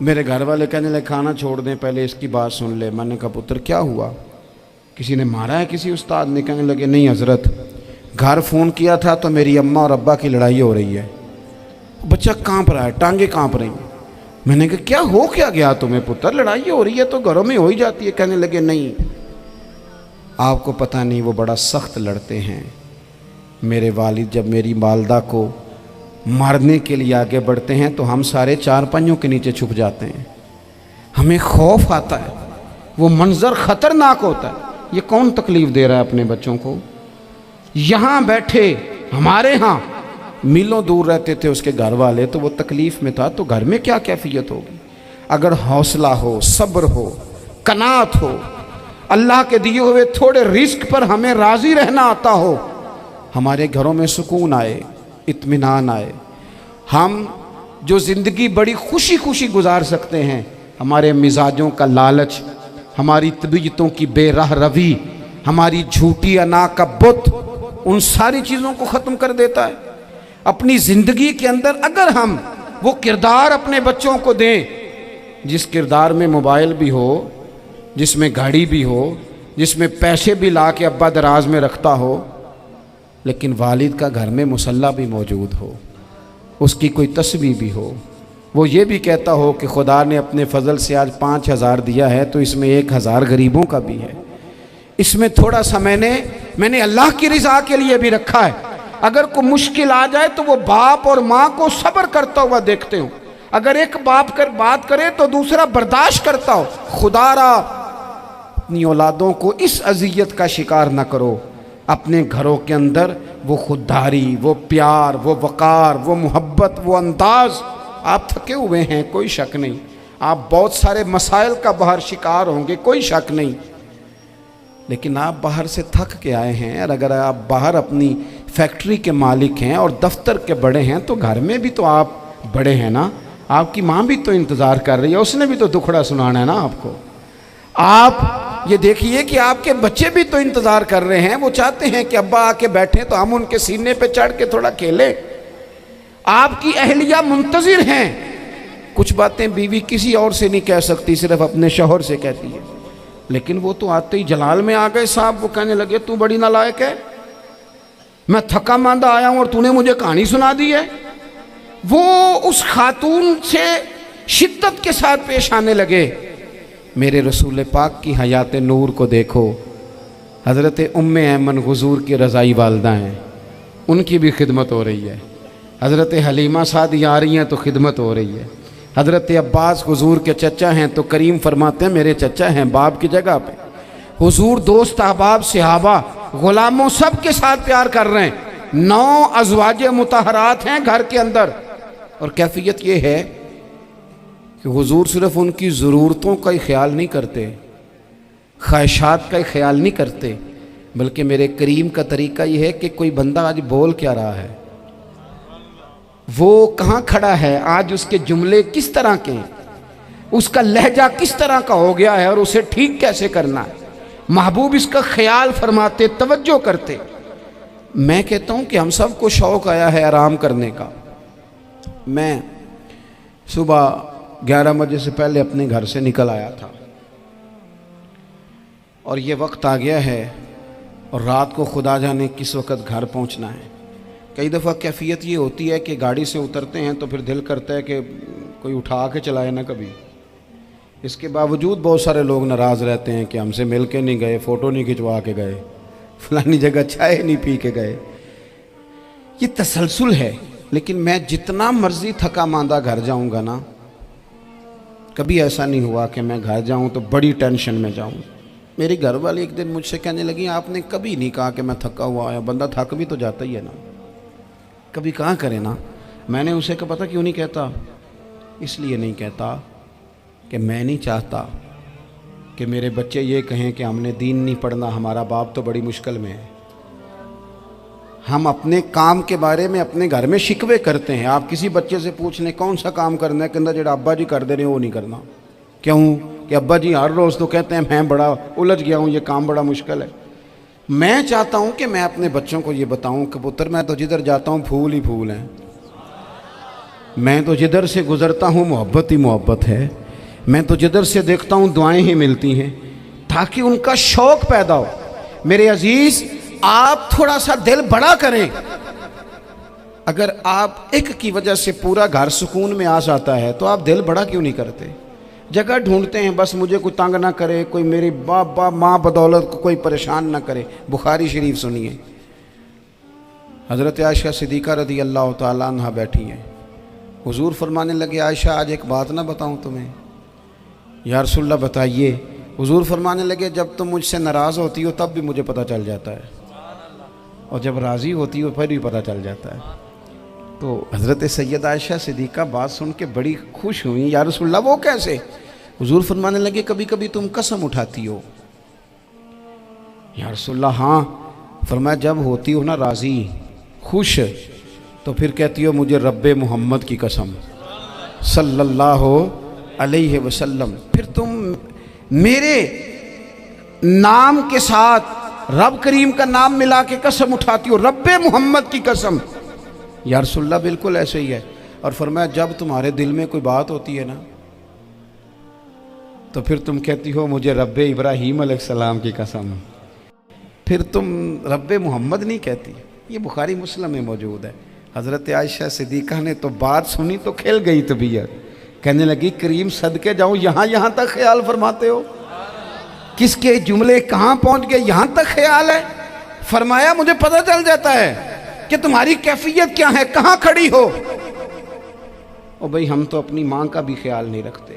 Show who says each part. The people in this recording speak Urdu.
Speaker 1: میرے گھر والے کہنے لگے کھانا چھوڑ دیں پہلے اس کی بات سن لے. میں نے کہا پتر کیا ہوا, کسی نے مارا ہے کسی استاد نے؟ کہنے لگے نہیں حضرت, گھر فون کیا تھا تو میری اماں اور ابا کی لڑائی ہو رہی ہے. بچہ کانپ رہا ہے, ٹانگیں کانپ رہی ہیں. میں نے کہا کیا ہو کیا گیا تمہیں پتر, لڑائی ہو رہی ہے تو گھروں میں ہو ہی جاتی ہے. کہنے لگے نہیں آپ کو پتہ نہیں وہ بڑا سخت لڑتے ہیں. میرے والد جب میری والدہ کو مارنے کے لیے آگے بڑھتے ہیں تو ہم سارے چار پنجوں کے نیچے چھپ جاتے ہیں, ہمیں خوف آتا ہے, وہ منظر خطرناک ہوتا ہے. یہ کون تکلیف دے رہا ہے اپنے بچوں کو؟ یہاں بیٹھے ہمارے ہاں میلوں دور رہتے تھے اس کے گھر والے, تو وہ تکلیف میں تھا, تو گھر میں کیا کیفیت ہوگی؟ اگر حوصلہ ہو, صبر ہو, قناعت ہو, اللہ کے دیے ہوئے تھوڑے رزق پر ہمیں راضی رہنا آتا ہو, ہمارے گھروں میں سکون آئے, اطمینان آئے, ہم جو زندگی بڑی خوشی خوشی گزار سکتے ہیں. ہمارے مزاجوں کا لالچ, ہماری طبیعتوں کی بے راہ روی, ہماری جھوٹی انا کا بت, ان ساری چیزوں کو ختم کر دیتا ہے. اپنی زندگی کے اندر اگر ہم وہ کردار اپنے بچوں کو دیں جس کردار میں موبائل بھی ہو, جس میں گاڑی بھی ہو, جس میں پیسے بھی لا کے ابا دراز میں رکھتا ہو, لیکن والد کا گھر میں مصلی بھی موجود ہو, اس کی کوئی تسبیح بھی ہو, وہ یہ بھی کہتا ہو کہ خدا نے اپنے فضل سے آج 5,000 دیا ہے تو اس میں 1,000 غریبوں کا بھی ہے, اس میں تھوڑا سا میں نے اللہ کی رضا کے لیے بھی رکھا ہے. اگر کوئی مشکل آ جائے تو وہ باپ اور ماں کو صبر کرتا ہوا دیکھتے ہوں. اگر ایک باپ بات کرے تو دوسرا برداشت کرتا ہو. خدا را اپنی اولادوں کو اس اذیت کا شکار نہ کرو. اپنے گھروں کے اندر وہ خودداری, وہ پیار, وہ وقار, وہ محبت, وہ انداز. آپ تھکے ہوئے ہیں کوئی شک نہیں, آپ بہت سارے مسائل کا باہر شکار ہوں گے کوئی شک نہیں, لیکن آپ باہر سے تھک کے آئے ہیں. اور اگر آپ باہر اپنی فیکٹری کے مالک ہیں اور دفتر کے بڑے ہیں تو گھر میں بھی تو آپ بڑے ہیں نا. آپ کی ماں بھی تو انتظار کر رہی ہے, اس نے بھی تو دکھڑا سنانا ہے نا آپ کو. آپ یہ دیکھیے کہ آپ کے بچے بھی تو انتظار کر رہے ہیں, وہ چاہتے ہیں کہ ابا آ کے بیٹھیں تو ہم ان کے سینے پہ چڑھ کے تھوڑا کھیلیں. آپ کی اہلیہ منتظر ہیں. کچھ باتیں بیوی کسی اور سے نہیں کہہ سکتی, صرف اپنے شوہر سے کہتی ہے, لیکن وہ تو آتے ہی جلال میں آ گئے صاحب. وہ کہنے لگے تو بڑی نالائق ہے, میں تھکا ماندہ آیا ہوں اور تو نے مجھے کہانی سنا دی ہے. وہ اس خاتون سے شدت کے ساتھ پیش آنے لگے. میرے رسول پاک کی حیات نور کو دیکھو, حضرت ام ایمن حضور کی رضائی والدہ ہیں, ان کی بھی خدمت ہو رہی ہے. حضرت حلیمہ سعدیہ آ رہی ہیں تو خدمت ہو رہی ہے. حضرت عباس حضور کے چچا ہیں تو کریم فرماتے ہیں میرے چچا ہیں باپ کی جگہ پہ. حضور دوست احباب صحابہ غلاموں سب کے ساتھ پیار کر رہے ہیں. 9 ازواج مطہرات ہیں گھر کے اندر, اور کیفیت یہ ہے کہ حضور صرف ان کی ضرورتوں کا ہی خیال نہیں کرتے, خواہشات کا ہی خیال نہیں کرتے, بلکہ میرے کریم کا طریقہ یہ ہے کہ کوئی بندہ آج بول کیا رہا ہے, وہ کہاں کھڑا ہے آج, اس کے جملے کس طرح کے ہیں, اس کا لہجہ کس طرح کا ہو گیا ہے اور اسے ٹھیک کیسے کرنا ہے. محبوب اس کا خیال فرماتے, توجہ کرتے. میں کہتا ہوں کہ ہم سب کو شوق آیا ہے آرام کرنے کا. میں صبح 11 بجے سے پہلے اپنے گھر سے نکل آیا تھا اور یہ وقت آ گیا ہے اور رات کو خدا جانے کس وقت گھر پہنچنا ہے. کئی دفعہ کیفیت یہ ہوتی ہے کہ گاڑی سے اترتے ہیں تو پھر دل کرتا ہے کہ کوئی اٹھا کے چلائے نا کبھی. اس کے باوجود بہت سارے لوگ ناراض رہتے ہیں کہ ہم سے مل کے نہیں گئے, فوٹو نہیں کھنچوا کے گئے, فلانی جگہ چائے نہیں پی کے گئے. یہ تسلسل ہے. لیکن میں جتنا مرضی تھکا ماندہ گھر جاؤں گا نا, کبھی ایسا نہیں ہوا کہ میں گھر جاؤں تو بڑی ٹینشن میں جاؤں. میری گھر والی ایک دن مجھ سے کہنے لگی آپ نے کبھی نہیں کہا کہ میں تھکا ہوا آیا. بندہ تھک بھی تو جاتا ہی ہے نا, کبھی کہاں کرے نا. میں نے اسے کہا پتہ کیوں نہیں کہتا, اس لیے نہیں کہتا کہ میں نہیں چاہتا کہ میرے بچے یہ کہیں کہ ہم نے دین نہیں پڑھنا, ہمارا باپ تو بڑی مشکل میں ہے. ہم اپنے کام کے بارے میں اپنے گھر میں شکوے کرتے ہیں. آپ کسی بچے سے پوچھ لیں کون سا کام کرنا ہے, کہ جڑا ابا جی کر دے رہے ہیں وہ نہیں کرنا. کیوں کہ ابا جی ہر روز تو کہتے ہیں میں بڑا الجھ گیا ہوں, یہ کام بڑا مشکل ہے. میں چاہتا ہوں کہ میں اپنے بچوں کو یہ بتاؤں کہ پتر میں تو جدھر جاتا ہوں پھول ہی پھول ہیں. میں تو جدھر سے گزرتا ہوں محبت ہی محبت ہے، میں تو جدھر سے دیکھتا ہوں دعائیں ہی ملتی ہیں، تاکہ ان کا شوق پیدا ہو۔ میرے عزیز، آپ تھوڑا سا دل بڑا کریں۔ اگر آپ ایک کی وجہ سے پورا گھر سکون میں آ جاتا ہے تو آپ دل بڑا کیوں نہیں کرتے؟ جگہ ڈھونڈتے ہیں بس مجھے کوئی تنگ نہ کرے، کوئی میری باپ ماں بدولت کو کوئی پریشان نہ کرے۔ بخاری شریف سنیے، حضرت عائشہ صدیقہ رضی اللہ تعالیٰ عنہ بیٹھی ہیں، حضور فرمانے لگے عائشہ آج ایک بات نہ بتاؤں تمہیں؟ یا رسول اللہ بتائیے۔ حضور فرمانے لگے جب تم مجھ سے ناراض ہوتی ہو تب بھی مجھے پتہ چل جاتا ہے، اور جب راضی ہوتی ہو پھر بھی پتہ چل جاتا ہے۔ تو حضرت سیدہ عائشہ صدیقہ بات سن کے بڑی خوش ہوئیں، یا رسول اللہ وہ کیسے؟ حضور فرمانے لگے کبھی کبھی تم قسم اٹھاتی ہو۔ یا رسول اللہ ہاں۔ فرمایا جب ہوتی ہو نا راضی، خوش، تو پھر کہتی ہو مجھے رب محمد کی قسم صلی اللہ علیہ وسلم، پھر تم میرے نام کے ساتھ رب کریم کا نام ملا کے قسم اٹھاتی ہو، رب محمد کی قسم۔ یا رسول اللہ بالکل ایسے ہی ہے۔ اور فرمایا جب تمہارے دل میں کوئی بات ہوتی ہے نا تو پھر تم کہتی ہو مجھے رب ابراہیم علیہ السلام کی قسم، پھر تم رب محمد نہیں کہتی۔ یہ بخاری مسلم میں موجود ہے۔ حضرت عائشہ صدیقہ نے تو بات سنی تو کھل گئی طبیعت، کہنے لگی کریم صدقے جاؤں، یہاں تک خیال فرماتے ہو؟ کس کے جملے کہاں پہنچ گئے، یہاں تک خیال ہے؟ فرمایا مجھے پتہ چل جاتا ہے کہ تمہاری کیفیت کیا ہے، کہاں کھڑی ہو۔ اور بھئی ہم تو اپنی ماں کا بھی خیال نہیں رکھتے۔